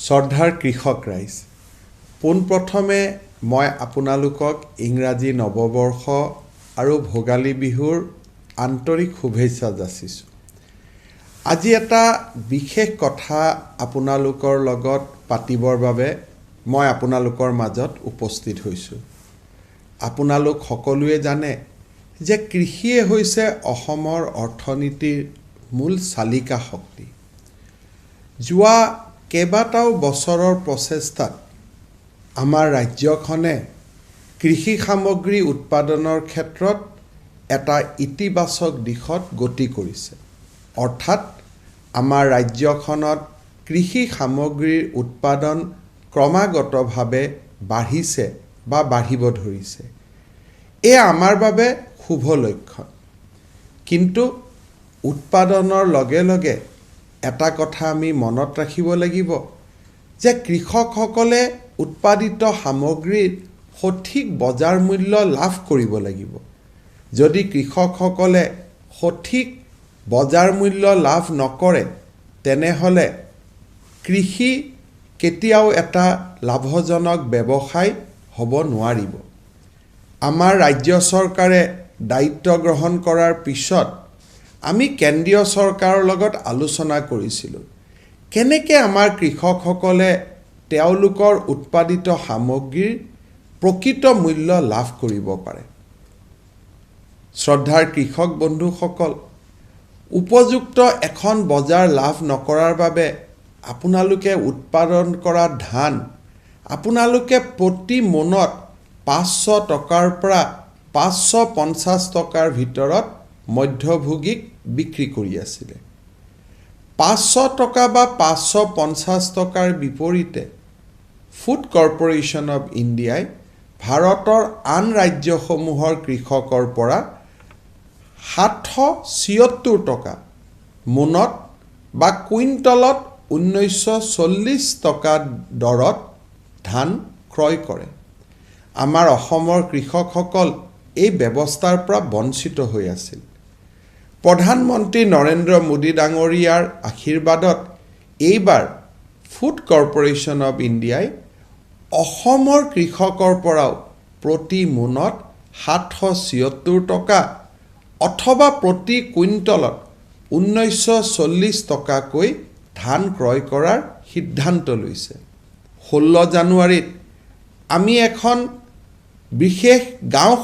শ্ৰদ্ধাৰ কৃষক ৰাইজ, পোনপ্ৰথমে মই আপোনালোকক ইংৰাজী নৱবৰ্ষ আৰু ভোগালী বিহুৰ আন্তৰিক শুভেচ্ছা যাচিছোঁ। আজি এটা বিশেষ কথা আপোনালোকৰ লগত পাতিবৰ বাবে মই আপোনালোকৰ মাজত উপস্থিত হৈছোঁ। আপোনালোক সকলোৱে জানে যে কৃষিয়ে হৈছে অসমৰ অৰ্থনীতিৰ মূল চালিকা শক্তি। যোৱা কেইবাটাও বছৰৰ প্ৰচেষ্টাত আমাৰ ৰাজ্যখনে কৃষি সামগ্ৰী উৎপাদনৰ ক্ষেত্ৰত এটা ইতিবাচক দিশত গতি কৰিছে। অৰ্থাৎ আমাৰ ৰাজ্যখনত কৃষি সামগ্ৰীৰ উৎপাদন ক্ৰমাগতভাৱে বাঢ়িছে বা বাঢ়িব ধৰিছে। এয়া আমাৰ বাবে শুভ লক্ষণ। কিন্তু উৎপাদনৰ লগে লগে এটা কথা আমি মনত ৰাখিব লাগিব যে কৃষকসকলে উৎপাদিত সামগ্ৰীৰ সঠিক বজাৰ মূল্য লাভ কৰিব লাগিব। যদি কৃষকসকলে সঠিক বজাৰ মূল্য লাভ নকৰে, তেনেহ'লে কৃষি কেতিয়াও এটা লাভজনক ব্যৱসায় হ'ব নোৱাৰিব। আমাৰ ৰাজ্য চৰকাৰে দায়িত্ব গ্ৰহণ কৰাৰ পিছত আমি কেন্দ্ৰীয় চৰকাৰৰ লগত আলোচনা কৰিছিলোঁ কেনেকৈ আমাৰ কৃষকসকলে তেওঁলোকৰ উৎপাদিত সামগ্ৰীৰ প্ৰকৃত মূল্য লাভ কৰিব পাৰে। শ্ৰদ্ধাৰ কৃষক বন্ধুসকল, উপযুক্ত এখন বজাৰ লাভ নকৰাৰ বাবে আপোনালোকে উৎপাদন কৰা ধান আপোনালোকে প্ৰতি মোনত 500 টকাৰ পৰা 550 টকাৰ ভিতৰত মধ্যভোগীক বিক্ৰী কৰি আছিলে। 500 টকা বা 550 টকাৰ বিপৰীতে ফুড কৰ্পোৰেশ্যন অৱ ইণ্ডিয়াই ভাৰতৰ আন ৰাজ্যসমূহৰ কৃষকৰ পৰা 776 টকা মোনত বা কুইণ্টলত 1940 টকা দৰত ধান ক্ৰয় কৰে। আমাৰ অসমৰ কৃষকসকল এই ব্যৱস্থাৰ পৰা বঞ্চিত হৈ আছিল। প্ৰধানমন্ত্ৰী নৰেন্দ্ৰ মোদী ডাঙৰীয়াৰ আশীৰ্বাদত এইবাৰ ফুড কৰ্পোৰেশ্যন অৱ ইণ্ডিয়াই অসমৰ কৃষকৰ পৰাও প্ৰতি মোনত 776 টকা অথবা প্ৰতি কুইণ্টলত 1940 টকাকৈ ধান ক্ৰয় কৰাৰ সিদ্ধান্ত লৈছে। 16 জানুৱাৰীত আমি এখন বিশেষ গাঁও